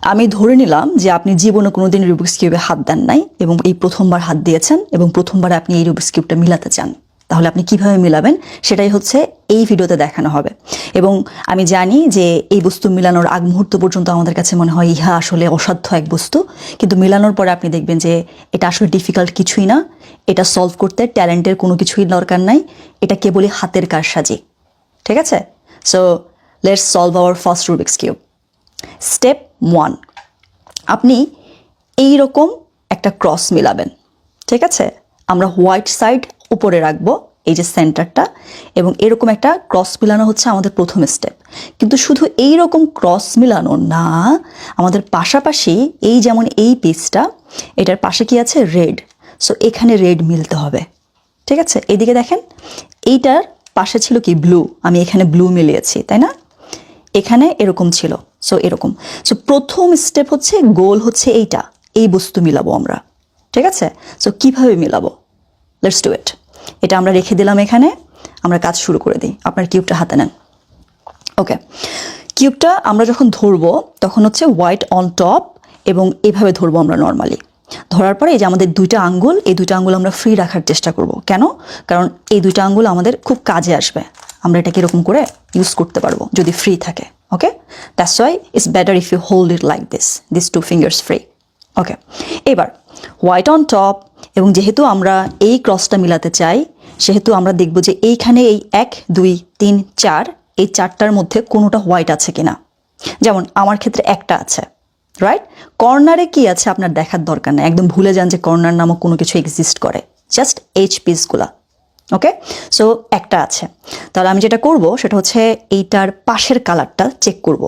আমি ধরে নিলাম যে আপনি জীবনে কোনোদিন রুবিক্স কিউবে হাত দেন নাই এবং এই প্রথমবার হাত দিয়েছেন এবং প্রথমবার আপনি এই রুবিক্স কিউবটা মিলাতে চান। তাহলে আপনি কিভাবে মিলাবেন সেটাই হচ্ছে এই ভিডিওতে দেখানো হবে। এবং আমি জানি যে এই বস্তু মিলানোর আগ মুহূর্ত পর্যন্ত আমাদের কাছে মনে হয় ইহা আসলে অসাধ্য এক বস্তু, কিন্তু মিলানোর পরে আপনি দেখবেন যে এটা আসলে ডিফিকাল্ট কিছুই না। এটা সলভ করতে ট্যালেন্টের কোনো কিছুই দরকার নাই, এটা কেবলই হাতের কারসাজি। ঠিক আছে? So let's solve our first Rubik's cube. Step 1, আপনি এই রকম একটা ক্রস মিলাবেন। ঠিক আছে? আমরা হোয়াইট সাইড উপরে রাখবো, এই যে সেন্টারটা, এবং এরকম একটা ক্রস মিলানো হচ্ছে আমাদের প্রথম স্টেপ। কিন্তু শুধু এই রকম ক্রস মিলানো না, আমাদের পাশাপাশি এই যেমন এই পিসটা, এটার পাশে কি আছে? রেড। সো এখানে রেড মিলতে হবে। ঠিক আছে? এদিকে দেখেন, এইটার পাশে ছিল কি? ব্লু। আমি এখানে ব্লু মিলিয়েছি, তাই না? এখানে এরকম ছিল, সো এরকম। সো প্রথম স্টেপ হচ্ছে, গোল হচ্ছে এইটা, এই বস্তু মিলাবো আমরা। ঠিক আছে? সো কিভাবে মিলাবো? লেটস ডু ইট। এটা আমরা রেখে দিলাম এখানে, আমরা কাজ শুরু করে দিই। আপনার কিউবটা হাতে নেন। ওকে, কিউবটা আমরা যখন ধরবো তখন হচ্ছে হোয়াইট অন টপ, এবং এইভাবে ধরবো আমরা নর্মালি। ধরার পরে এই যে আমাদের দুইটা আঙ্গুল, এই দুইটা আঙ্গুল আমরা ফ্রি রাখার চেষ্টা করব। কেন? কারণ এই দুইটা আঙ্গুল আমাদের খুব কাজে আসবে। আমরা এটাকে এরকম করে ইউজ করতে পারবো যদি ফ্রি থাকে। Okay, that's why it's better if you hold it like this 2 fingers free. Okay, এবার হোয়াইট অন টপ, এবং যেহেতু আমরা এই ক্রসটা মিলাতে চাই সেহেতু আমরা দেখব যে এইখানে এই 1 2 3 4, এই 4টার মধ্যে কোনোটা হোয়াইট আছে কিনা। যেমন আমার ক্ষেত্রে একটা আছে, রাইট? কর্নারে কি আছে আপনার দেখার দরকার নেই, একদম ভুলে যান যে কর্নার নামক কোনো কিছু এক্সিস্ট করে, জাস্ট এইচ পিসগুলা। ওকে, সো একটা আছে। তাহলে আমি যেটা করব সেটা হচ্ছে এইটার পাশের কালারটা চেক করব।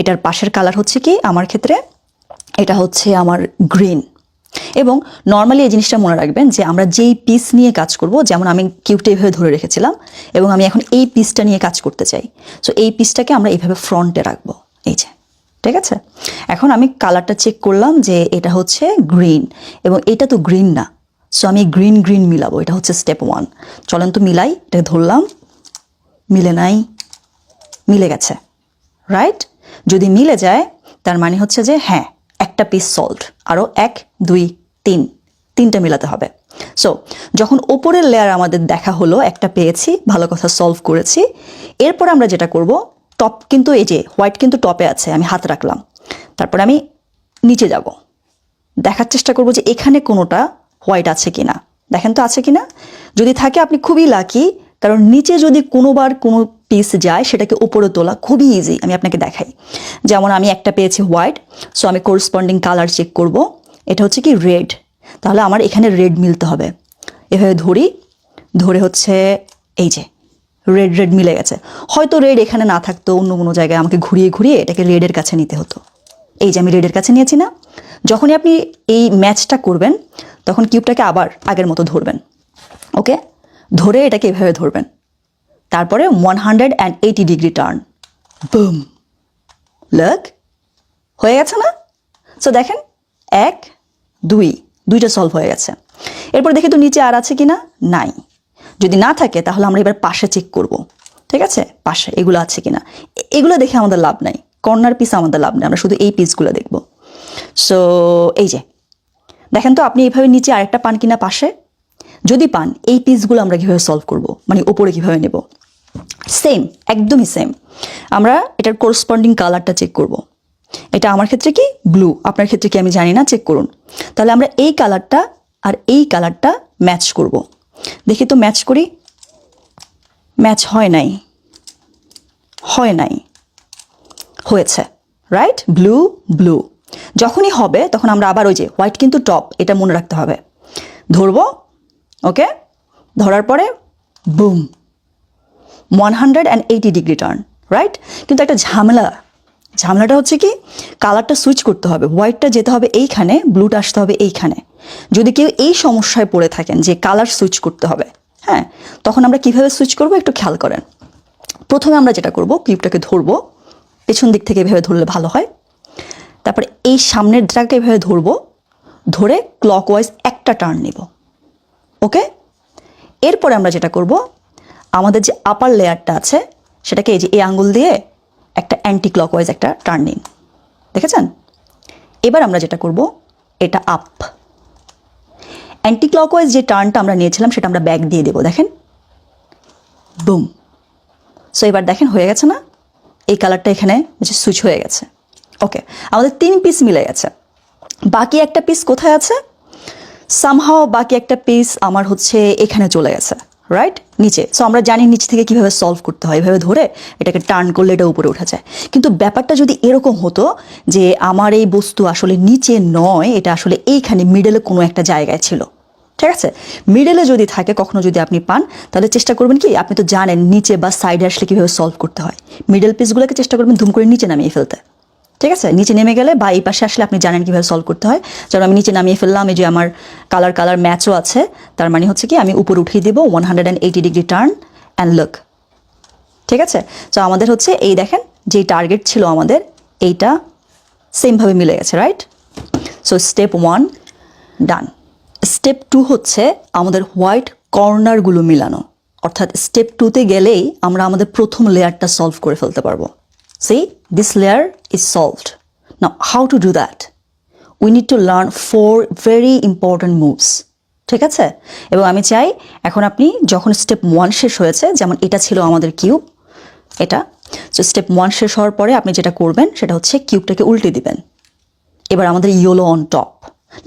এটার পাশের কালার হচ্ছে কি আমার ক্ষেত্রে? এটা হচ্ছে আমার গ্রিন। এবং নর্মালি এই জিনিসটা মনে রাখবেন যে আমরা যেই পিস নিয়ে কাজ করব, যেমন আমি কিউবটা এইভাবে ধরে রেখেছিলাম এবং আমি এখন এই পিসটা নিয়ে কাজ করতে চাই, সো এই পিসটাকে আমরা এইভাবে ফ্রন্টে রাখবো, এই যে। ঠিক আছে? এখন আমি কালারটা চেক করলাম যে এটা হচ্ছে গ্রিন, এবং এটা তো গ্রিন না, সো আমি গ্রিন গ্রিন মিলাবো। এটা হচ্ছে স্টেপ 1। চলেন তো মিলাই। এটা ধরলাম, মিলে নাই, মিলে গেছে, রাইট? যদি মিলে যায় তার মানে হচ্ছে যে হ্যাঁ, একটা পিস সলভড। আরও 1 2 3, 3টা মিলাতে হবে। সো যখন ওপরের লেয়ার আমাদের দেখা হলো, একটা পেয়েছি, ভালো কথা, সলভ করেছি। এরপর আমরা যেটা করব, টপ কিন্তু এই যে হোয়াইট কিন্তু টপে আছে, আমি হাত রাখলাম। তারপরে আমি নিচে যাব, দেখার চেষ্টা করব যে এখানে কোনোটা হোয়াইট আছে কিনা। দেখেন তো আছে কিনা। যদি থাকে আপনি খুবই লাকি, কারণ নিচে যদি কোনোবার কোনো পিস যায় সেটাকে উপরে তোলা খুবই ইজি। আমি আপনাকে দেখাই। যেমন আমি একটা পেয়েছি হোয়াইট, সো আমি কোরসপন্ডিং কালার চেক করব। এটা হচ্ছে কি? রেড। তাহলে আমার এখানে রেড মিলতে হবে। এভাবে ধরে হচ্ছে এই যে রেড রেড মিলে গেছে। হয়তো রেড এখানে না থাকতো, অন্য কোনো জায়গায় আমাকে ঘুরিয়ে ঘুরিয়ে এটাকে রেডের কাছে নিতে হতো। এই যে আমি রেডের কাছে নিয়েছি না। যখনই আপনি এই ম্যাচটা করবেন তখন কিউবটাকে আবার আগের মতো ধরবেন। ওকে, ধরে এটাকে এভাবে ধরবেন, তারপরে 180 ডিগ্রি টার্ন, বুম, লক, হয়ে গেছে না? সো দেখেন 1 2, দুইটা সলভ হয়ে গেছে। এরপর দেখি তো নিচে আর আছে কিনা। নাই। যদি না থাকে তাহলে আমরা এবার পাশে চেক করব। ঠিক আছে? পাশে এগুলো আছে কিনা। এগুলো দেখে আমাদের লাভ নাই, কর্নার পিস আমাদের লাভ নেই, আমরা শুধু এই পিসগুলো দেখব। সো এই যে দেখেন তো আপনি এইভাবে নিচে আরেকটা পান কিনা পাশে। যদি পান, এই পিসগুলো আমরা কীভাবে সলভ করব, মানে ওপরে কীভাবে নেব। সেম, একদমই সেম। আমরা এটার কোরসপন্ডিং কালারটা চেক করব। এটা আমার ক্ষেত্রে কি? ব্লু। আপনার ক্ষেত্রে কি আমি জানি না, চেক করুন। তাহলে আমরা এই কালারটা আর এই কালারটা ম্যাচ করব। দেখি তো ম্যাচ করি। ম্যাচ হয় নাই, হয় নাই, হয়েছে, রাইট? Blue blue. যখনই হবে তখন আমরা আবার ওই যে হোয়াইট কিন্তু টপ, এটা মনে রাখতে হবে। ধরবো, ওকে, ধরার পরে বুম, 180 ডিগ্রি টার্ন, রাইট? কিন্তু একটা ঝামেলাটা হচ্ছে কি? কালারটা সুইচ করতে হবে। হোয়াইটটা যেতে হবে এইখানে, ব্লুটা আসতে হবে এইখানে। যদি কেউ এই সমস্যায় পড়ে থাকেন যে কালার সুইচ করতে হবে, হ্যাঁ, তখন আমরা কিভাবে সুইচ করব একটু খেয়াল করেন। প্রথমে আমরা যেটা করব, কিউবটাকে ধরবো, পেছন দিক থেকে এভাবে ধরলে ভালো হয়। তারপরে এই সামনের জায়গাকে এভাবে ধরবো, ধরে ক্লকওয়াইজ একটা টার্ন নেব। ওকে, এরপরে আমরা যেটা করব, আমাদের যে আপার লেয়ারটা আছে সেটাকে এই যে এই আঙ্গুল দিয়ে একটা অ্যান্টি ক্লকওয়াইজ একটা টার্ন নিন। দেখেছেন? এবার আমরা যেটা করব, এটা আপ। অ্যান্টি ক্লকওয়াইজ যে টার্নটা আমরা নিয়েছিলাম সেটা আমরা ব্যাক দিয়ে দেবো, দেখেন, বুম। সো এবার দেখেন হয়ে গেছে না, এই কালারটা এখানে সুইচ হয়ে গেছে। ওকে, আমাদের 3 পিস মিলে গেছে। বাকি একটা পিস কোথায় আছে? সামহাও বাকি একটা পিস আমার হচ্ছে এখানে চলে গেছে, রাইট, নিচে। সো আমরা জানি নিচ থেকে কিভাবে সলভ করতে হয়, এভাবে ধরে এটাকে টার্ন করলে এটা উপরে উঠে যায়। কিন্তু ব্যাপারটা যদি এরকম হতো যে আমার এই বস্তু আসলে নিচে নয়, এটা আসলে এইখানে মিডলে কোনো একটা জায়গায় ছিল, ঠিক আছে? মিডলে যদি থাকে, কখনো যদি আপনি পান, তাহলে চেষ্টা করবেন কি, আপনি তো জানেন নিচে বা সাইডে আসলে কীভাবে সলভ করতে হয়, মিডল পিসগুলোকে চেষ্টা করবেন ধুম করে নিচে নামিয়ে ফেলতে, ঠিক আছে? নিচে নেমে গেলে বা এই পাশে আসলে আপনি জানেন কীভাবে সলভ করতে হয়। যেমন আমি নিচে নামিয়ে ফেললাম, এই যে আমার কালার ম্যাচও আছে, তার মানে হচ্ছে কি আমি উপরে উঠিয়ে দেবো 180 ডিগ্রি টার্ন অ্যান্ড লুক, ঠিক আছে? তো আমাদের হচ্ছে এই দেখেন, যেই টার্গেট ছিল আমাদের, এইটা সেমভাবে মিলে গেছে, রাইট? সো স্টেপ 1 ডান। স্টেপ 2 হচ্ছে আমাদের হোয়াইট কর্নারগুলো মিলানো, অর্থাৎ স্টেপ 2তে গেলেই আমরা আমাদের প্রথম লেয়ারটা সলভ করে ফেলতে পারবো। See, this layer is solved. Now, how to do that? We need to learn 4 very important moves. ঠিক আছে? এবং আমি চাই এখন আপনি যখন স্টেপ 1 শেষ হয়েছে, যেমন এটা ছিল আমাদের কিউব, এটা, সো স্টেপ 1 শেষ হওয়ার পরে আপনি যেটা করবেন সেটা হচ্ছে কিউবটাকে উল্টে দিবেন। এবার আমাদের yellow on top.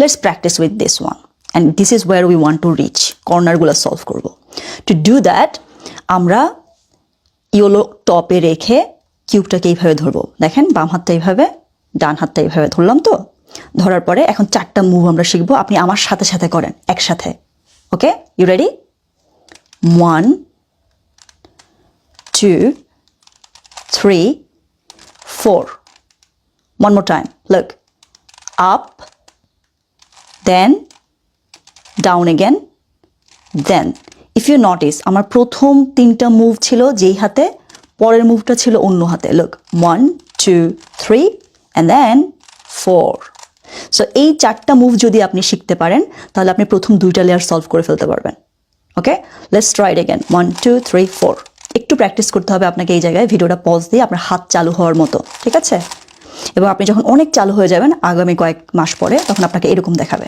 Let's practice with this one. And this is where we want to reach. কর্নারগুলো সলভ করব। To do that, আমরা ইয়েলো টপে রেখে কিউবটাকে এইভাবে ধরবো। দেখেন, বাম হাতটা এইভাবে, ডান হাতটা এইভাবে ধরলাম। তো ধরার পরে এখন 4টা মুভ আমরা শিখবো, আপনি আমার সাথে সাথে করেন একসাথে। ওকে, you ready? 1 2 3 4. One more time. Look. Up, then down again, then. If you notice, আমার প্রথম 3টা মুভ ছিল যেই হাতে, পরের মুভটা ছিল অন্য হাতে। Look, 1 2 3 and then 4. সো এই 4টা মুভ যদি আপনি শিখতে পারেন, তাহলে আপনি প্রথম 2টা লেয়ার সলভ করে ফেলতে পারবেন। ওকে, লেটস ট্রাই ইট अगेन। 1 2 3 4। একটু প্র্যাকটিস করতে হবে আপনাকে এই জায়গায়, ভিডিওটা পজ দিয়ে আপনার হাত চালু হওয়ার মতো, ঠিক আছে? এবং আপনি যখন অনেক চালু হয়ে যাবেন আগামী কয়েক মাস পরে, তখন আপনাকে এরকম দেখাবে।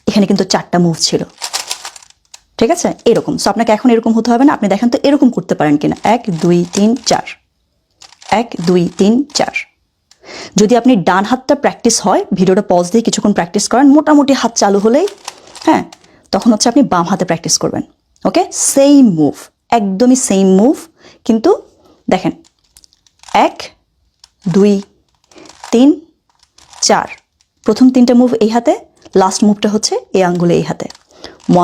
এখানে কিন্তু 4টা মুভ ছিল, ঠিক আছে? এরকম। সো আপনাকে এখন এরকম হতে হবে না, আপনি দেখেন তো এরকম করতে পারেন কিনা। 1 2 3 4, 1 2 3 4। যদি আপনি ডান হাতটা প্র্যাকটিস হয়, ভিডিওটা পজ দিয়ে কিছুক্ষণ প্র্যাকটিস করেন, মোটামুটি হাত চালু হলেই, হ্যাঁ, তখন হচ্ছে আপনি বাম হাতে প্র্যাকটিস করবেন। ওকে, সেম মুভ, একদমই সেম মুভ, কিন্তু দেখেন 1 2 3 4। প্রথম 3টা মুভ এই হাতে, লাস্ট মুভটা হচ্ছে এই আঙ্গুলে এই হাতে।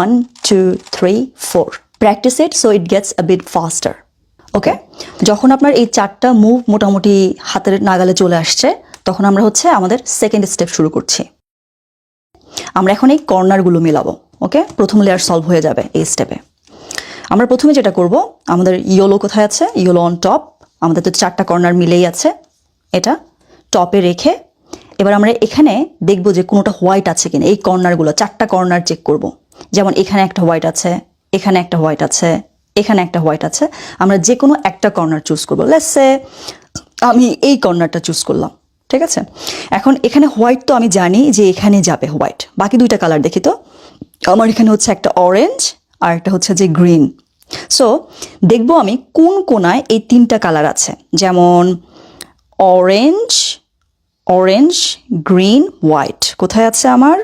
1 2 3 4. Practice it so it gets a bit faster. ওকে, যখন আপনার এই 4টা মুভ মোটামুটি হাতের নাগালে চলে আসছে, তখন আমরা হচ্ছে আমাদের সেকেন্ড স্টেপ শুরু করছি। আমরা এখন এই কর্নারগুলো মিলাবো। ওকে, প্রথম লেয়ার সলভ হয়ে যাবে এই স্টেপে। আমরা প্রথমে যেটা করব, আমাদের ইয়েলো কোথায় আছে? Yellow on top. আমাদের তো 4টা কর্নার মিলেই আছে, এটা টপে রেখে এবার আমরা এখানে দেখব যে কোনোটা হোয়াইট আছে কিনা। এই কর্নারগুলো 4টা কর্নার চেক করব। যেমন এখানে একটা হোয়াইট আছে, এখানে একটা হোয়াইট আছে, এখানে একটা হোয়াইট আছে। আমরা যে কোনো একটা কর্নার চুজ করবো। লেটস সে আমি এই কর্নারটা চুজ করলাম, ঠিক আছে? এখন এখানে হোয়াইট তো আমি জানি যে এখানে যাবে হোয়াইট। বাকি 2টা কালার দেখি তো। আমার এখানে হচ্ছে একটা অরেঞ্জ আর একটা হচ্ছে যে গ্রিন। সো দেখবো আমি কোন কোনায় এই 3টা কালার আছে। যেমন অরেঞ্জ, অরেঞ্জ, গ্রিন, হোয়াইট কোথায় আছে আমার?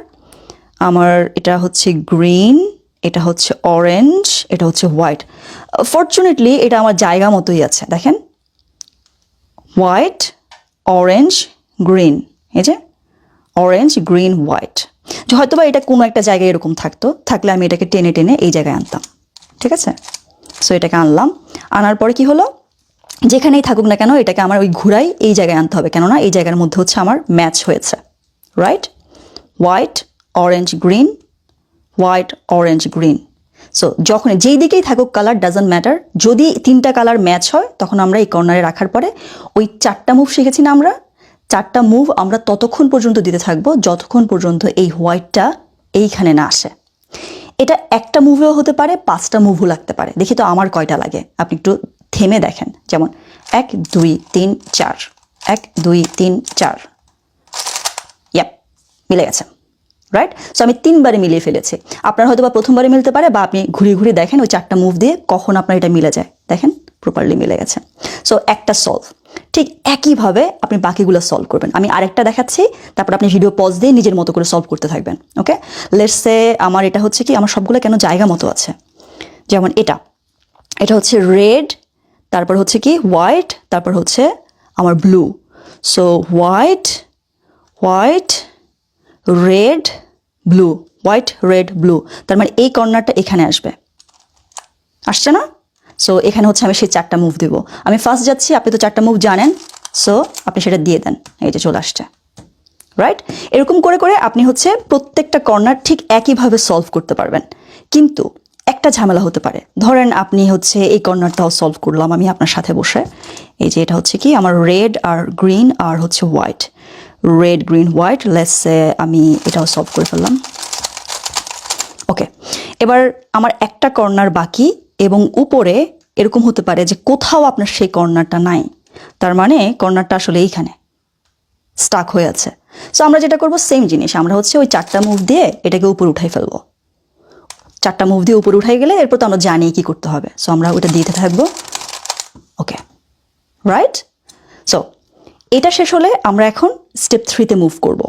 আমার এটা হচ্ছে গ্রিন, এটা হচ্ছে অরেঞ্জ, এটা হচ্ছে হোয়াইট। ফরচুনেটলি এটা আমার জায়গা মতোই আছে। দেখেন, হোয়াইট, অরেঞ্জ, গ্রিন, এই যে অরেঞ্জ, গ্রিন, হোয়াইট। হয়তো বা এটা কোনো একটা জায়গায় এরকম থাকলে আমি এটাকে টেনে টেনে এই জায়গায় আনতাম, ঠিক আছে? সো এটাকে আনলাম, আনার পরে কি হলো, যেখানেই থাকুক না কেন এটাকে আমার ওই ঘুরাই এই জায়গায় আনতে হবে, কেননা এই জায়গার মধ্যে হচ্ছে আমার ম্যাচ হয়েছে, right? White, orange, green, white, orange, green. So যখন যেই দিকেই থাকুক কালার ডাজন্ট ম্যাটার, যদি 3টা কালার ম্যাচ হয় তখন আমরা এই কর্নারে রাখার পরে ওই 4টা মুভ শিখেছি না আমরা, 4টা মুভ আমরা ততক্ষণ পর্যন্ত দিতে থাকবো যতক্ষণ পর্যন্ত এই হোয়াইটটা এইখানে না আসে। এটা একটা মুভেও হতে পারে, 5টা মুভও লাগতে পারে। দেখি তো আমার কয়টা লাগে, আপনি একটু থেমে দেখেন। যেমন 1 2 3 4, 1 2 3 4, মিলে গেছে, রাইট? সো আমি 3বারে মিলিয়ে ফেলেছি। আপনার হয়তো বা প্রথমবারে মিলতে পারে, বা আপনি ঘুরিয়ে ঘুরিয়ে দেখেন ওই 4টা মুভ দিয়ে কখন আপনার এটা মিলে যায়। দেখেন প্রপারলি মিলে গেছে। সো একটা সলভ। ঠিক একইভাবে আপনি বাকিগুলো সলভ করবেন। আমি আরেকটা দেখাচ্ছি, তারপর আপনি ভিডিও পজ দিয়ে নিজের মতো করে সলভ করতে থাকবেন। ওকে, লেটস সে আমার এটা হচ্ছে কি, আমার সবগুলো কেন জায়গা মতো আছে। যেমন এটা হচ্ছে রেড, তারপর হচ্ছে কি হোয়াইট, তারপর হচ্ছে আমার blue. So white, red, blue, white, red, blue. তার মানে এই কর্নারটা এখানে আসছে না? সো এখানে হচ্ছে আমি সেই 4টা মুভ দেবো। আমি ফার্স্ট যাচ্ছি, আপনি তো 4টা মুভ জানেন, সো আপনি সেটা দিয়ে দেন। এই যে চলে আসছে, রাইট? এরকম করে করে আপনি হচ্ছে প্রত্যেকটা কর্নার ঠিক একইভাবে সলভ করতে পারবেন। কিন্তু একটা ঝামেলা হতে পারে, ধরেন আপনি হচ্ছে এই কর্নারটাও সলভ করলাম আমি আপনার সাথে বসে। এই যে এটা হচ্ছে কি আমার রেড আর গ্রিন আর হচ্ছে white, red green white, let's say আমি এটাও সলভ করে ফেললাম। ওকে, এবার আমার একটা কর্নার বাকি, এবং উপরে এরকম হতে পারে যে কোথাও আপনার সেই কর্নারটা নাই, তার মানে কর্নারটা আসলে এইখানে স্টাক হয়ে আছে। সো আমরা যেটা করব সেম জিনিস, আমরা হচ্ছে ওই 4টা মুভ দিয়ে এটাকে উপরে উঠাই ফেলবো। 4টা মুভ দিয়ে উপরে উঠাই গেলে এরপর তো আমরা জানি কি করতে হবে। সো আমরা ওটা দিতে থাকবো। ওকে, রাইট? সো এটা শেষ হলে আমরা এখন স্টেপ 3-তে মুভ করব।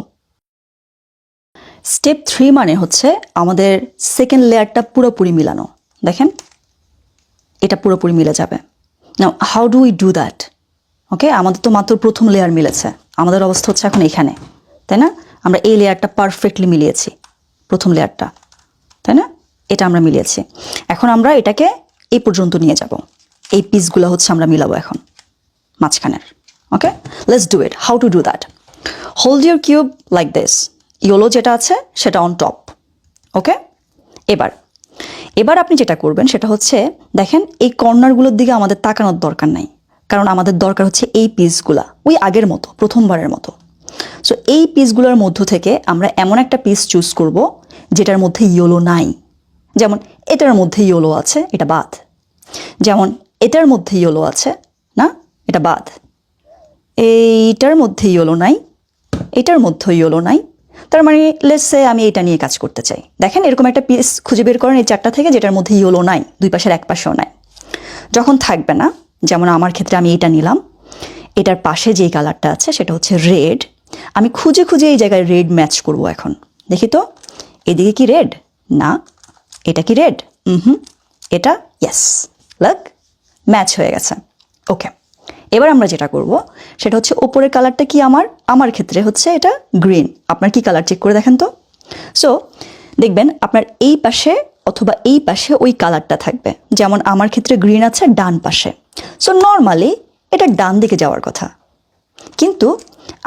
স্টেপ 3 মানে হচ্ছে আমাদের সেকেন্ড লেয়ারটা পুরোপুরি মিলানো। দেখেন এটা পুরোপুরি মিলে যাবে। Now how do we do that? Okay, আমাদের তো মাত্র প্রথম লেয়ার মিলেছে, আমাদের অবস্থা হচ্ছে এখন এখানে, তাই না? আমরা এই লেয়ারটা পারফেক্টলি মিলিয়েছি, প্রথম লেয়ারটা, তাই না? এটা আমরা মিলিয়েছি। এখন আমরা এটাকে এই পর্যন্ত নিয়ে যাব। এই পিসগুলো হচ্ছে আমরা মিলাবো এখন মাঝখানের। Okay, let's do it. How to do that? Hold your cube like this, yellow যেটা আছে সেটা অন টপ। ওকে, এবার আপনি যেটা করবেন সেটা হচ্ছে, দেখেন এই কর্নারগুলোর দিকে আমাদের তাকানোর দরকার নাই, কারণ আমাদের দরকার হচ্ছে এই পিসগুলা, ওই আগের মতো, প্রথমবারের মতো। সো এই পিসগুলোর মধ্য থেকে আমরা এমন একটা পিস চুজ করব যেটার মধ্যে ইয়েলো নাই। যেমন এটার মধ্যে ইয়েলো আছে, এটা বাদ। যেমন এটার মধ্যে ইয়েলো আছে না, এটা বাদ। এইটার মধ্যে ইয়েলো নাই, এটার মধ্যে ইয়েলো নাই। তার মানে লেটস সে আমি এটা নিয়ে কাজ করতে চাই। দেখেন এরকম একটা পিস খুঁজে বের করেন এই 4টা থেকে যেটার মধ্যে ইয়েলো নাই, দুই পাশের এক পাশেও নাই। যখন থাকবে না, যেমন আমার ক্ষেত্রে আমি এটা নিলাম, এটার পাশে যেই কালারটা আছে সেটা হচ্ছে রেড। আমি খুঁজে খুঁজে এই জায়গায় রেড ম্যাচ করব। এখন দেখি তো এদিকে কি রেড, না এটা কি রেড, এটা ইয়েস, লাগ ম্যাচ হয়ে গেছে। ওকে, এবার আমরা যেটা করব সেটা হচ্ছে ওপরের কালারটা কি, আমার ক্ষেত্রে হচ্ছে এটা গ্রিন। আপনার কি কালার চেক করে দেখেন তো। সো দেখবেন আপনার এই পাশে অথবা এই পাশে ওই কালারটা থাকবে। যেমন আমার ক্ষেত্রে গ্রিন আছে ডান পাশে, সো নর্মালি এটা ডান দিকে যাওয়ার কথা। কিন্তু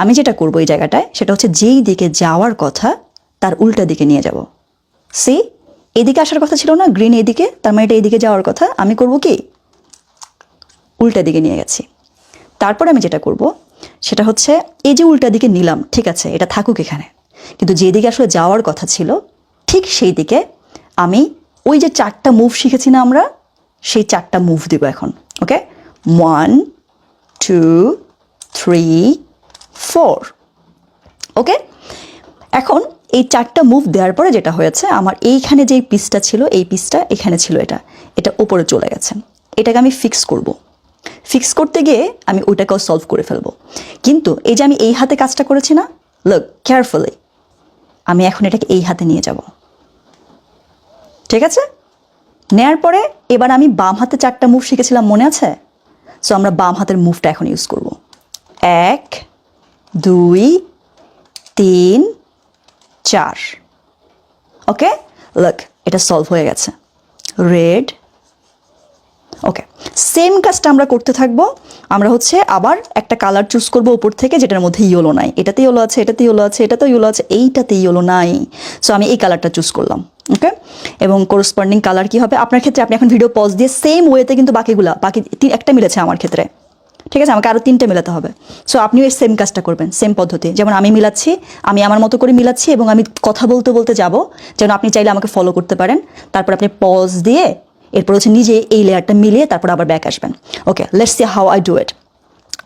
আমি যেটা করব এই জায়গাটায় সেটা হচ্ছে যেই দিকে যাওয়ার কথা তার উল্টা দিকে নিয়ে যাব। সি, এদিকে আসার কথা ছিল না, গ্রিন এদিকে, তার মানে এটা এদিকে যাওয়ার কথা। আমি করব কি, উল্টা দিকে নিয়ে গেছি। তারপর আমি যেটা করব সেটা হচ্ছে এই যে উল্টা দিকে নিলাম, ঠিক আছে এটা থাকুক এখানে, কিন্তু যেদিকে আসলে যাওয়ার কথা ছিল ঠিক সেই দিকে আমি ওই যে 4টা মুভ শিখেছি না আমরা, সেই 4টা মুভ দিব এখন। ওকে, 1 2 3 4। ওকে, এখন এই 4টা মুভ দেওয়ার পরে যেটা হয়েছে, আমার এইখানে যে পিসটা ছিল, এই পিসটা এখানে ছিল, এটা উপরে চলে গেছে। এটাকে আমি ফিক্স করব। ফিক্স করতে গিয়ে আমি ওইটাকেও সলভ করে ফেলবো। কিন্তু এই যে আমি এই হাতে কাজটা করেছি না, লুক কেয়ারফুলি, আমি এখন এটাকে এই হাতে নিয়ে যাব। ঠিক আছে, নেয়ার পরে এবার আমি বাম হাতে 4টা মুভ শিখেছিলাম, মনে আছে? সো আমরা বাম হাতের মুভটা এখন ইউজ করব। 1 2 3 4। ওকে, লুক এটা সলভ হয়ে গেছে, রেড। ওকে, সেম কাজটা আমরা করতে থাকবো। আমরা হচ্ছে আবার একটা কালার চুজ করবো উপর থেকে যেটার মধ্যে ইয়েলো নাই। এটাতে ইয়েলো আছে, এটাতে ইয়েলো আছে, এটাতেও ইয়েলো আছে, এইটাতে ইয়েলো নাই। সো আমি এই কালারটা চুজ করলাম। ওকে, এবং করসপন্ডিং কালার কি হবে আপনার ক্ষেত্রে, আপনি এখন ভিডিও পজ দিয়ে সেম ওয়েতে কিন্তু বাকি একটা মিলেছে আমার ক্ষেত্রে, ঠিক আছে? আমাকে আরও 3টে মেলাতে হবে। সো আপনিও এই সেম কাজটা করবেন, সেম পদ্ধতি। যেমন আমি মিলাচ্ছি, আমি আমার মতো করে মিলাচ্ছি, এবং আমি কথা বলতে বলতে যাব, যেন আপনি চাইলে আমাকে ফলো করতে পারেন। তারপর আপনি পজ দিয়ে এরপর হচ্ছে নিজে এই লেয়ারটা মিলিয়ে তারপর আবার ব্যাক আসবেন। Okay, let's see how I do it.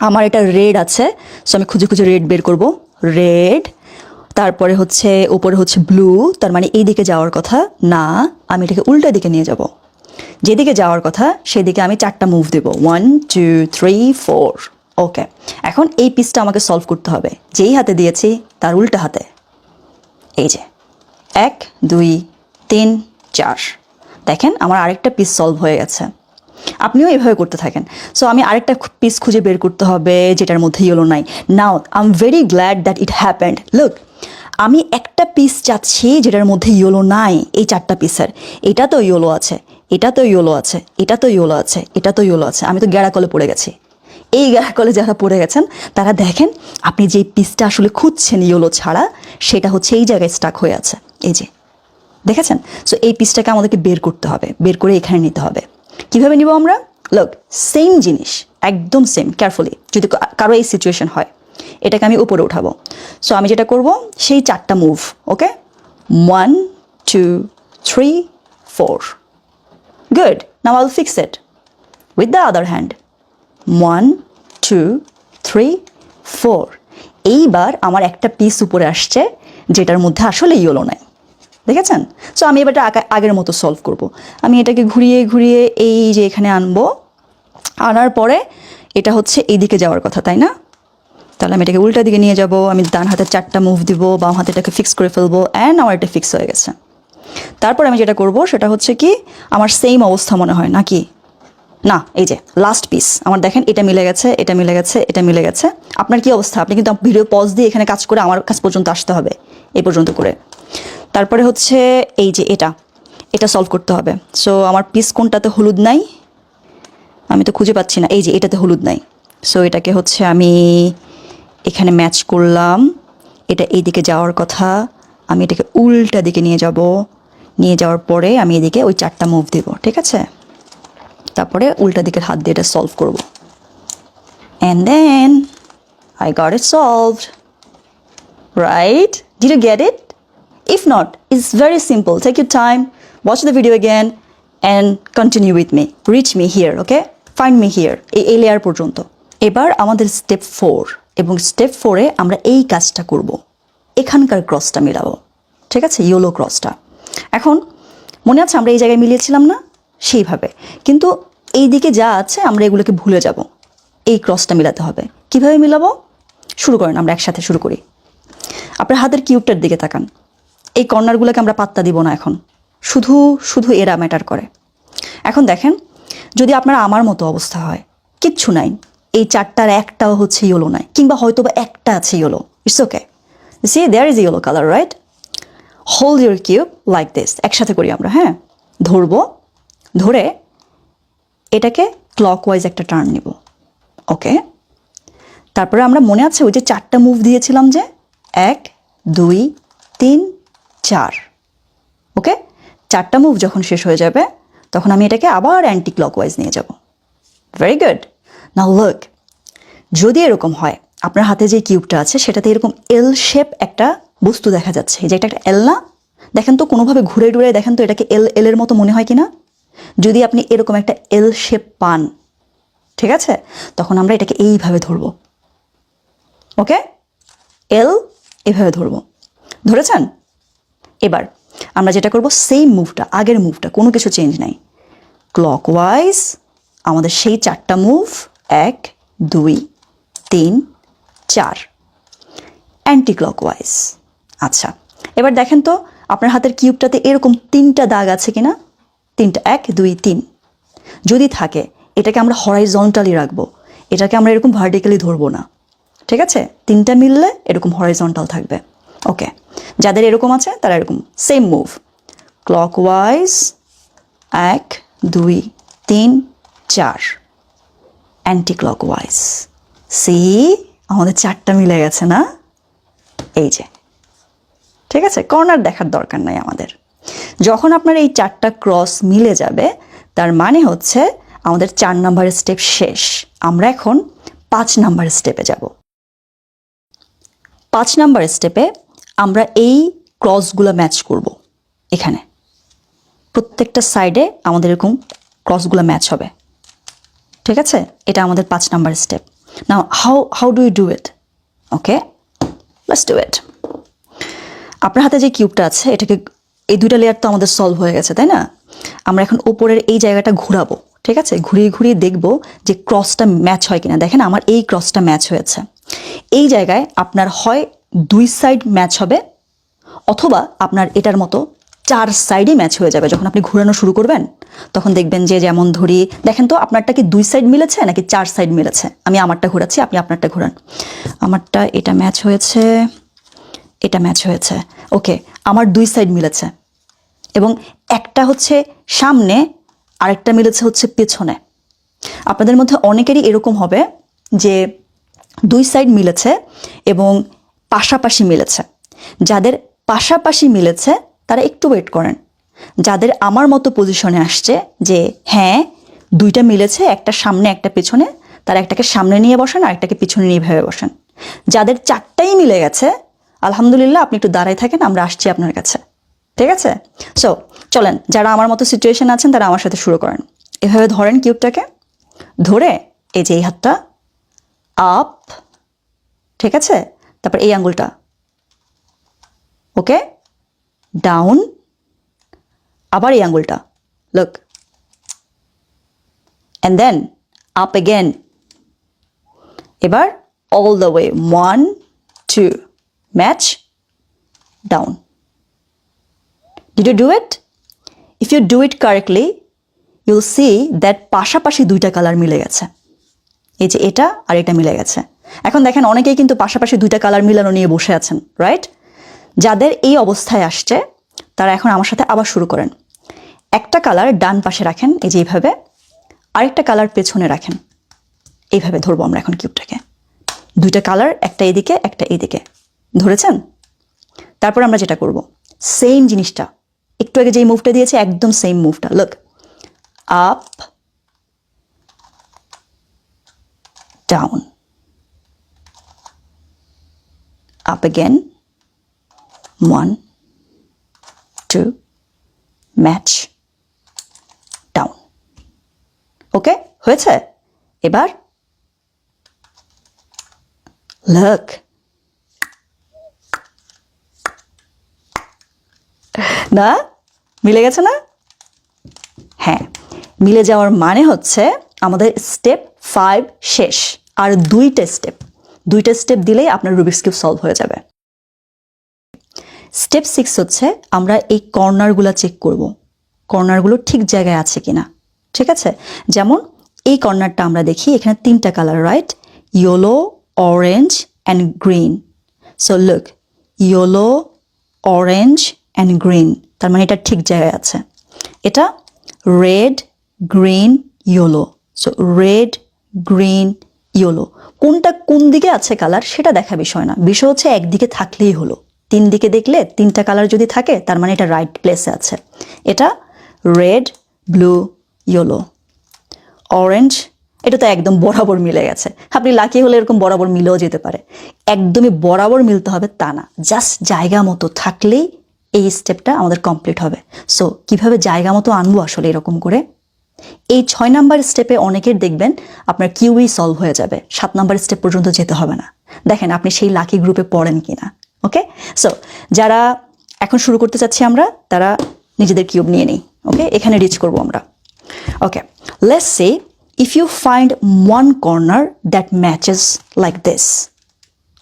আমার এটা রেড আছে, সো আমি খুঁজে খুঁজে রেড বের করব, রেড। তারপরে হচ্ছে উপরে হচ্ছে ব্লু, তার মানে এই দিকে যাওয়ার কথা না, আমি এটাকে উল্টা দিকে নিয়ে যাব। যেদিকে যাওয়ার কথা সেদিকে আমি 4টা মুভ দেব, 1 2 3 4। ওকে, এখন এই পিসটা আমাকে সলভ করতে হবে, যেই হাতে দিয়েছি তার উল্টা হাতে। এই যে 1 2 3 4, দেখেন আমার আরেকটা পিস সলভ হয়ে গেছে। আপনিও এইভাবে করতে থাকেন। সো আমি আরেকটা পিস খুঁজে বের করতে হবে যেটার মধ্যে ইয়েলো নাই। Now I am very glad that it happened. Look, আমি একটা পিস চাচ্ছি যেটার মধ্যে ইয়েলো নাই, এই 4টা পিসের। এটা তো ইয়েলো আছে, এটা তো ইয়েলো আছে, এটা তো ইয়েলো আছে, এটা তো ইয়েলো আছে। আমি তো গ্যাড়াকলে পড়ে গেছি। এই গ্যাড়াকলে যারা পড়ে গেছেন তারা দেখেন, আপনি যে পিসটা আসলে খুঁজছেন ইয়েলো ছাড়া, সেটা হচ্ছে এই জায়গায় স্টাক হয়ে আছে। এই যে দেখেছেন? সো এই পিসটাকে আমাদেরকে বের করতে হবে, বের করে এখানে নিতে হবে। কিভাবে নিব আমরা? লুক, সেম জিনিস, একদম সেম। কেয়ারফুলি, যদি কারো এই সিচুয়েশন হয়, এটাকে আমি উপরে উঠাবো। সো আমি যেটা করব, সেই 4টা মুভ। ওকে, 1 2 3 4। গুড, নাও আইল fix it with the other hand. 1 2 3 4। এইবার আমার একটা পিস উপরে আসছে যেটার মধ্যে আসলে ইয়েলো নাই, দেখেছেন? সো আমি এবারটা আগের মতো সলভ করব। আমি এটাকে ঘুরিয়ে ঘুরিয়ে এই যে এখানে আনবো, আনার পরে এটা হচ্ছে এই দিকে যাওয়ার কথা, তাই না? তাহলে আমি এটাকে উল্টা দিকে নিয়ে যাব। আমি ডান হাতে 4টা মুভ দিব, বাম হাতে এটাকে ফিক্স করে ফেলবো, অ্যান্ড আমার এটা ফিক্স হয়ে গেছে। তারপর আমি যেটা করব সেটা হচ্ছে কি, আমার সেম অবস্থা মনে হয় নাকি না, এই যে লাস্ট পিস আমার দেখেন, এটা মিলে গেছে, এটা মিলে গেছে, এটা মিলে গেছে। আপনার কি অবস্থা? আপনি কিন্তু ভিডিও পজ দিয়ে এখানে কাজ করে আমার কাছ পর্যন্ত আসতে হবে, এই পর্যন্ত করে। তারপরে হচ্ছে এই যে এটা সলভ করতে হবে। সো আমার পিস কোনটাতে হলুদ নাই, আমি তো খুঁজে পাচ্ছি না। এই যে এটাতে হলুদ নাই। সো এটাকে হচ্ছে আমি এখানে ম্যাচ করলাম। এটা এই দিকে যাওয়ার কথা, আমি এটাকে উল্টা দিকে নিয়ে যাব। নিয়ে যাওয়ার পরে আমি এদিকে ওই 4টা মুভ দেব, ঠিক আছে? তারপরে উল্টা দিকের হাত দিয়ে এটা সলভ করব। And then I got it solved, right? Did you get it? If not, it's very simple. Take your time, watch the video again, and continue with me. Reach me here, okay? Find me here. এই layer পর্যন্ত। এবার আমাদের step 4, এবং step 4-এ আমরা এই কাজটা করব। এখানকার ক্রসটা মিলাবো, ঠিক আছে? ইয়েলো ক্রসটা। এখন মনে আছে আমরা এই জায়গায় মিলিয়েছিলাম না? সেইভাবে। কিন্তু এই দিকে যা আছে আমরা এগুলোকে ভুলে যাব। এই ক্রসটা মিলাতে হবে। কিভাবে মিলাবো? শুরু করেন, আমরা একসাথে শুরু করি। আপনার হাতের কিউবটার দিকে তাকান। এই কর্নারগুলোকে আমরা পাত্তা দিব না এখন, শুধু শুধু এরা ম্যাটার করে। এখন দেখেন, যদি আপনার আমার মতো অবস্থা হয়, কিচ্ছু নাই, এই 4টার একটাও হচ্ছে ইয়েলো নাই, কিংবা হয়তো বা একটা আছে yellow, it's okay. See, there is yellow colour, right? Hold your cube like this. একসাথে করি আমরা, হ্যাঁ? ধরবো, ধরে এটাকে ক্লকওয়াইজ একটা টার্ন নিব। ওকে, তারপরে আমরা মনে আছে ওই যে 4টা মুভ দিয়েছিলাম, যে 1 2 3 4। ওকে, 4টা মুভ যখন শেষ হয়ে যাবে তখন আমি এটাকে আবার অ্যান্টি ক্লকওয়াইজ নিয়ে যাব। Very good. নাও লুক, যদি এরকম হয় আপনার হাতে যে কিউবটা আছে সেটাতে এরকম এল শেপ একটা বস্তু দেখা যাচ্ছে, যে একটা এল না? দেখেন তো, কোনোভাবে ঘুরে ঘুরে দেখেন তো এটাকে এলের মতো মনে হয় কি না? যদি আপনি এরকম একটা এল শেপ পান, ঠিক আছে, তখন আমরা এটাকে এইভাবে ধরবো। ওকে, এল এভাবে ধরবো। ধরেছেন? এবার আমরা যেটা করব, সেম মুভটা, আগের মুভটা, কোনো কিছু চেঞ্জ নাই। ক্লকওয়াইজ আমাদের সেই 4টা মুভ, 1 2 3 4। Anti clockwise. আচ্ছা, এবার দেখেন তো আপনার হাতের কিউবটাতে এরকম 3টা দাগ আছে কিনা? 3টা, 1 2 3। যদি থাকে, এটাকে আমরা হরাইজন্টালি রাখবো, এটাকে আমরা এরকম ভার্টিক্যালি ধরবো না, ঠিক আছে? 3টা মিললে এরকম হরাইজন্টাল থাকবে। ওকে, যাদের এরকম আছে তারা এরকম same move, clockwise 1 2 3 4, anticlockwise. See, আমাদের 4টা মিলে গেছে না? এই যে, ঠিক আছে? কর্নার দেখার দরকার নাই আমাদের। যখন আপনার এই 4টা ক্রস মিলে যাবে, তার মানে হচ্ছে আমাদের 4 নম্বরের স্টেপ শেষ। আমরা এখন 5 নম্বরের স্টেপে যাব। 5 নম্বরের স্টেপে আমরা এই ক্রসগুলো ম্যাচ করব। এখানে প্রত্যেকটা সাইডে আমাদের এরকম ক্রসগুলো ম্যাচ হবে, ঠিক আছে? এটা আমাদের 5 number step. Now how do you do it? Okay, let's do it. আপনার হাতে যে কিউবটা আছে এটাকে এই দুইটা লেয়ার তো আমাদের সলভ হয়ে গেছে, তাই না? আমরা এখন উপরের এই জায়গাটা ঘোরাবো, ঠিক আছে? ঘুরিয়ে ঘুরিয়ে দেখব যে ক্রসটা ম্যাচ হয় কিনা। দেখেন আমার এই ক্রসটা ম্যাচ হয়েছে। এই জায়গায় আপনার হয় দুই সাইড ম্যাচ হবে, অথবা আপনার এটার মতো 4 সাইডই ম্যাচ হয়ে যাবে। যখন আপনি ঘোরানো শুরু করবেন তখন দেখবেন যে, যেমন ধরি, দেখেন তো আপনারটা কি 2 সাইড মিলেছে নাকি 4 সাইড মিলেছে। আমি আমারটা ঘোরাচ্ছি, আপনি আপনারটা ঘোরান। আমারটা এটা ম্যাচ হয়েছে, এটা ম্যাচ হয়েছে। ওকে, আমার 2 সাইড মিলেছে এবং একটা হচ্ছে সামনে, আরেকটা মিলেছে হচ্ছে পেছনে। আপনাদের মধ্যে অনেকেরই এরকম হবে যে 2 সাইড মিলেছে এবং পাশাপাশি মিলেছে। যাদের পাশাপাশি মিলেছে তারা একটু ওয়েট করেন। যাদের আমার মতো পজিশনে আসছে যে হ্যাঁ দুইটা মিলেছে, একটা সামনে একটা পেছনে, তারা একটাকে সামনে নিয়ে বসেন আর একটাকে পিছনে নিয়ে ভেবে বসেন। যাদের 4টাই মিলে গেছে, আলহামদুলিল্লাহ, আপনি একটু দাঁড়ায় থাকেন, আমরা আসছি আপনার কাছে, ঠিক আছে? সো চলেন, যারা আমার মতো সিচুয়েশন আছেন তারা আমার সাথে শুরু করেন। এভাবে ধরেন কিউবটাকে, ধরে এই যে এই হাতটা আপ, ঠিক আছে? তারপর এই আঙ্গুলটা ওকে ডাউন, আবার এই আঙ্গুলটা look, and then up again. এবার all the way 1 2 match down. Did you do it? If you do it correctly, you'll see that পাশাপাশি দুইটা কালার মিলে গেছে। এই যে এটা আর এটা মিলে গেছে। এখন দেখেন অনেকেই কিন্তু পাশাপাশি দুইটা কালার মিলানো নিয়ে বসে আছেন, রাইট? যাদের এই অবস্থায় আসছে তারা এখন আমার সাথে আবার শুরু করেন। একটা কালার ডান পাশে রাখেন, এই যে এইভাবে, আরেকটা কালার পেছনে রাখেন। এইভাবে ধরবো আমরা এখন কিউবটাকে। দুইটা কালার, একটা এদিকে একটা এইদিকে, ধরেছেন? তারপর আমরা যেটা করব, সেম জিনিসটা, একটু আগে যেই মুভটা দিয়েছে একদম সেম মুভটা, look, up down, up again, 1 2 match down. Okay, হয়েছে? এবার লুক, না মিলে গেছে না? হ্যাঁ, মিলে যাওয়ার মানে হচ্ছে আমাদের স্টেপ 5 শেষ, আর দুইটা স্টেপ দিলেই আপনার রুবিক্স কিউব সলভ হয়ে যাবে। স্টেপ 6 হচ্ছে আমরা এই কর্নারগুলো চেক করব, কর্নারগুলো ঠিক জায়গায় আছে কিনা, ঠিক আছে? যেমন এই কর্নারটা আমরা দেখি, এখানে 3টা colour, right? Yellow, orange and green. So look, yellow, orange and green, তার মানে এটা ঠিক জায়গায় আছে। এটা red, green, yellow. So red, green, yellow, কোনটা কোন দিকে আছে কালার সেটা দেখা বিষয় না, বিষয় হচ্ছে একদিকে থাকলেই হলো। 3 দিকে দেখলে 3টা কালার যদি থাকে তার মানে এটা রাইট প্লেসে আছে। এটা রেড, ব্লু, ইয়েলো, অরেঞ্জ, এটা তো একদম বরাবর মিলে গেছে। আপনি লাকি হলে এরকম বরাবর মিলেও যেতে পারে। একদমই বরাবর মিলতে হবে তা না, জাস্ট জায়গা মতো থাকলেই এই স্টেপটা আমাদের কমপ্লিট হবে। সো কিভাবে জায়গা মতো আনবো আসলে এরকম করে? এই 6 নাম্বার স্টেপে অনেকের দেখবেন আপনার কিউই সলভ হয়ে যাবে, 7 নাম্বার স্টেপ পর্যন্ত যেতে হবে না। দেখেন আপনি সেই লাকি গ্রুপে পড়েন কিনা। ওকে, সো যারা এখন শুরু করতে চাচ্ছি আমরা, তারা নিজেদের কিউব নিয়ে নিই। ওকে, এখানে রিচ করব আমরা। Okay, let's say if you find one corner that matches like this.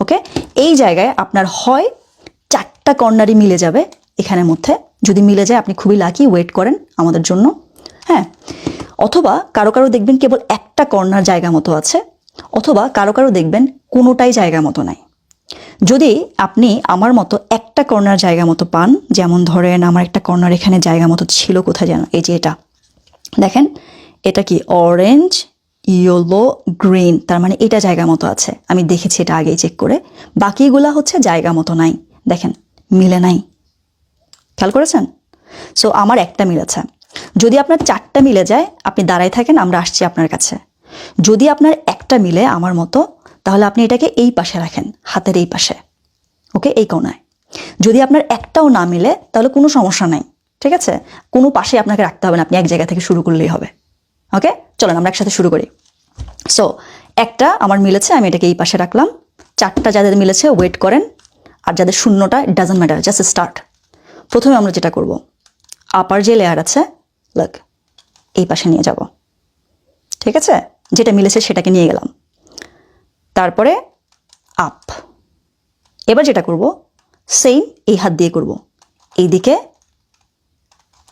Okay, এই জায়গায় আপনার হয় 4টা কর্নারই মিলে যাবে এখানের মধ্যে। যদি মিলে যায় আপনি খুবই লাকি, ওয়েট করেন আমাদের জন্য, হ্যাঁ। অথবা কারো কারো দেখবেন কেবল একটা কর্নার জায়গা মতো আছে, অথবা কারো কারো দেখবেন কোনোটাই জায়গা মতো নাই। যদি আপনি আমার মতো একটা কর্নার জায়গা মতো পান, যেমন ধরেন আমার একটা কর্নার এখানে জায়গা মতো ছিল, কোথায় যেন, এই যে এটা দেখেন, এটা কি অরেঞ্জ, ইয়েলো, গ্রিন, তার মানে এটা জায়গা মতো আছে। আমি দেখেছি এটা আগেই চেক করে। বাকিগুলা হচ্ছে জায়গা মতো নাই, দেখেন মিলে নাই, খেয়াল করেছেন? সো আমার একটা মিলেছে। যদি আপনার 4টা মিলে যায় আপনি দাঁড়ায় থাকেন, আমরা আসছি আপনার কাছে। যদি আপনার একটা মিলে আমার মতো, তাহলে আপনি এটাকে এই পাশে রাখেন, হাতের এই পাশে, ওকে, এই কোণায়। যদি আপনার একটাও না মিলে তাহলে কোনো সমস্যা নাই, ঠিক আছে? কোনো পাশে আপনাকে রাখতে হবে না, আপনি এক জায়গা থেকে শুরু করলেই হবে। ওকে, চলেন আমরা একসাথে শুরু করি। সো একটা আমার মিলেছে, আমি এটাকে এই পাশে রাখলাম। 4টা যাদের মিলেছে ওয়েট করেন, আর যাদের শূন্যটা it doesn't matter, just start. প্রথমে আমরা যেটা করব, আপার যে লেয়ার আছে লাইক এই পাশে নিয়ে যাব, ঠিক আছে, যেটা মিলেছে সেটাকে নিয়ে গেলাম, তারপরে আপ। এবার যেটা করব সেম এই হাত দিয়ে করব, এইদিকে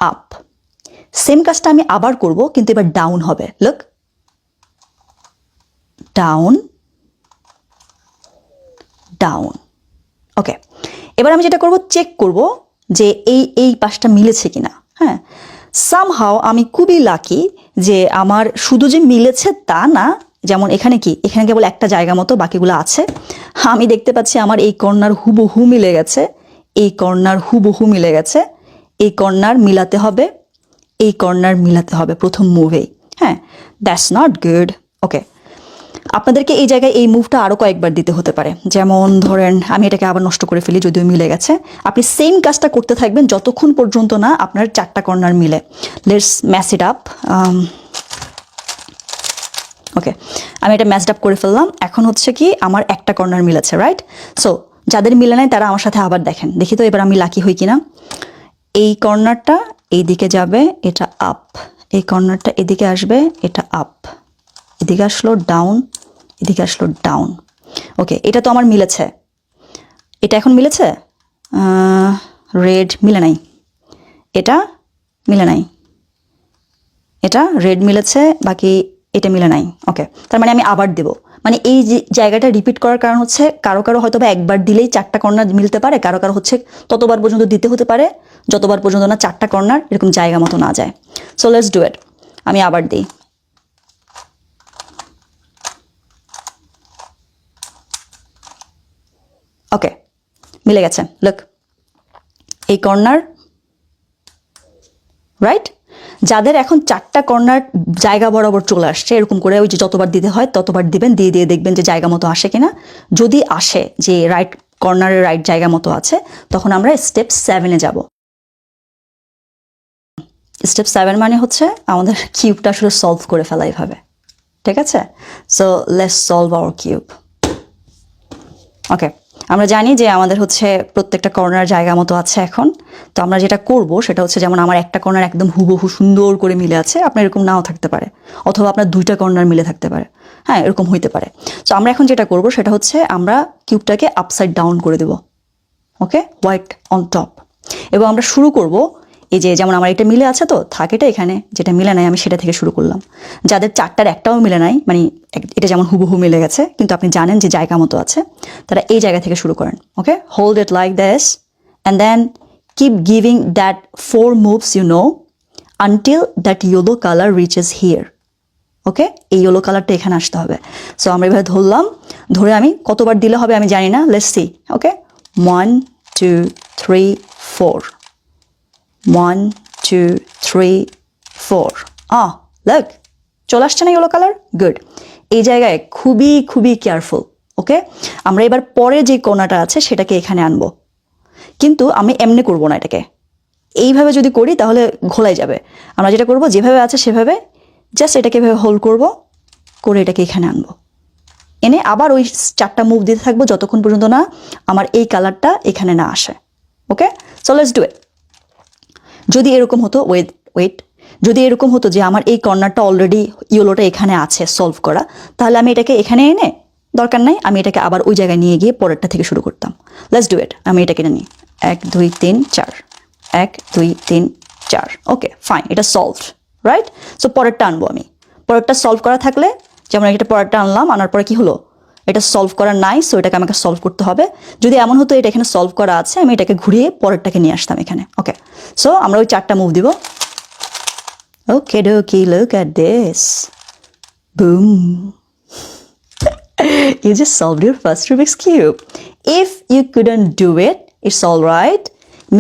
আপ। সেম কাজটা আমি আবার করব, কিন্তু এবার ডাউন হবে, লুক ডাউন ডাউন। ওকে, এবার আমি যেটা করব চেক করব যে এই পাশটা মিলেছে কিনা। হ্যাঁ, সামহাও আমি খুবই লাকি যে আমার শুধু যে মিলেছে তা না, যেমন এখানে কি, এখানে কেবল একটা জায়গা মতো, বাকিগুলো আছে। আমি দেখতে পাচ্ছি আমার এই কর্নার হুবহু মিলে গেছে, এই কর্নার হুবহু মিলে গেছে, এই কর্নার মিলাতে হবে, এই কর্নার মিলাতে হবে প্রথম মুভেই। হ্যাঁ, দ্যাটস নট গুড। ওকে, আপনাদেরকে এই জায়গায় এই মুভটা আরও কয়েকবার দিতে হতে পারে। যেমন ধরেন আমি এটাকে আবার নষ্ট করে ফেলি, যদিও মিলে গেছে। আপনি সেম কাজটা করতে থাকবেন যতক্ষণ পর্যন্ত না আপনার 4টা কর্নার মিলে। Let's match it up. Okay, আমি এটা ম্যাচড আপ করে ফেললাম। এখন হচ্ছে কি আমার একটা কর্নার মিলেছে, রাইট? সো যাদের মিলে নাই তারা আমার সাথে আবার দেখেন, দেখি তো এবার আমি লাকি হই কিনা। এই কর্নারটা এইদিকে যাবে, এটা আপ। এই কর্নারটা এদিকে আসবে, এটা আপ। এদিকে আসলো ডাউন, এদিকে আসলো ডাউন। ওকে, এটা তো আমার মিলেছে, এটা এখন মিলেছে। রেড মিলে নাই, এটা মিলে নাই, এটা রেড মিলেছে, বাকি এটা মিলে নাই। ওকে, তার মানে আমি আবার দেব। মানে এই যে জায়গাটা রিপিট করার কারণ হচ্ছে কারো কারো হয়তো বা একবার দিলেই 4টা কর্নার মিলতে পারে, কারো কারো হচ্ছে ততবার পর্যন্ত দিতে হতে পারে যতবার পর্যন্ত না 4টা কর্নার এরকম জায়গা মতো না যায়। সো লেটস ডু ইট। আমি আবার দিই। ওকে, মিলে গেছে, লুক এই কর্নার, রাইট? যাদের এখন 4টা কর্নার জায়গা বরাবর চলে আসছে, এরকম করে ওই যে যতবার দিতে হয় ততবার দিবেন, দিয়ে দিয়ে দেখবেন যে জায়গা মতো আসে কিনা। যদি আসে যে রাইট কর্নারের রাইট জায়গা মতো আছে, তখন আমরা স্টেপ 7-এ যাব। স্টেপ 7 মানে হচ্ছে আমাদের কিউবটা আসলে সলভ করে ফেলা এইভাবে, ঠিক আছে? So let's solve our cube. Okay, আমরা জানি যে আমাদের হচ্ছে প্রত্যেকটা কর্নার জায়গা মতো আছে এখন। তো আমরা যেটা করব সেটা হচ্ছে, যেমন আমার একটা কর্নার একদম হুবহু সুন্দর করে মিলে আছে, আপনার এরকম নাও থাকতে পারে, অথবা আপনার 2টা কর্নার মিলে থাকতে পারে। হ্যাঁ, এরকম হইতে পারে। তো আমরা এখন যেটা করব সেটা হচ্ছে আমরা কিউবটাকে আপসাইড ডাউন করে দেব। ওকে, হোয়াইট অন টপ। এবং আমরা শুরু করব এই যে, যেমন আমার এটা মিলে আছে তো থাক এটা এখানে, যেটা মিলে নাই আমি সেটা থেকে শুরু করলাম। যাদের 4টার একটাও মিলে নাই, মানে এটা যেমন হুবহু মিলে গেছে কিন্তু আপনি জানেন যে জায়গা মতো আছে, তারা এই জায়গা থেকে শুরু করেন। Okay, hold it like this and then keep giving that 4 moves until that yellow colour reaches here. Okay, এই ইয়েলো কালারটা এখানে আসতে হবে। সো আমরা এভাবে ধরলাম, ধরে আমি কতবার দিলে হবে আমি জানি না, লেটস সি। ওকে, 1 2 3 4, 1 2 3 4। লুক, চলে আসছে না ইয়েলো কালার? গুড। এই জায়গায় খুবই খুবই কেয়ারফুল। ওকে, আমরা এবার পরে যে কোণাটা আছে সেটাকে এখানে আনবো, কিন্তু আমি এমনি করব না, এটাকে এইভাবে যদি করি তাহলে ঘোলাই যাবে। আমরা যেটা করব, যেভাবে আছে সেভাবে জাস্ট এটাকে এভাবে হোল্ড করব, করে এটাকে এখানে আনবো, এনে আবার ওই 4টা মুভ দিতে থাকবো যতক্ষণ পর্যন্ত না আমার এই কালারটা এখানে না আসে। ওকে, সো লেটস ডু ইট। যদি এরকম হতো, ওয়েট, যদি এরকম হতো যে আমার এই কর্নারটা অলরেডি ইয়েলোটা এখানে আছে সলভ করা, তাহলে আমি এটাকে এখানে এনে, দরকার নাই, আমি এটাকে আবার ওই জায়গায় নিয়ে গিয়ে পরেরটা থেকে শুরু করতাম। লেটস ডু ইট। আমি এটাকে নিই 1 2 3 4, 1 2 3 4। ওকে, ফাইন, এটা সলভ, রাইট? সো পরেরটা আনবো আমি। পরেরটা সলভ করা থাকলে, যেমন এটা পরেরটা আনলাম, আনার পরে কি হলো, এটা সলভ করা নাই, সো এটাকে আমাকে সলভ করতে হবে। যদি এমন হতো এটা এখানে সলভ করা আছে, আমি এটাকে ঘুরিয়ে পরেরটাকে নিয়ে আসতাম এখানে। ওকে, সো আমরা ওই 4টা মুভ দিব। Okey dokey, look at this, boom. You just solved your first Rubik's Cube. If you couldn't do it, it's all right.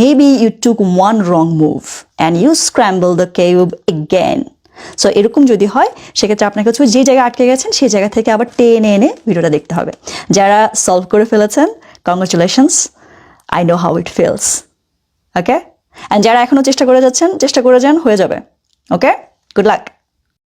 Maybe you took one wrong move and you scrambled the cube again. So এরকম যদি হয় সেক্ষেত্রে আপনাকে হচ্ছে যে জায়গায় আটকে গেছেন সেই জায়গা থেকে আবার টেনে এনে ভিডিওটা দেখতে হবে। যারা সলভ করে ফেলেছেন, congratulations, I know how it feels. Okay, and যারা এখনও চেষ্টা করে যাচ্ছেন, চেষ্টা করে যান, হয়ে যাবে। ওকে, গুড লাক।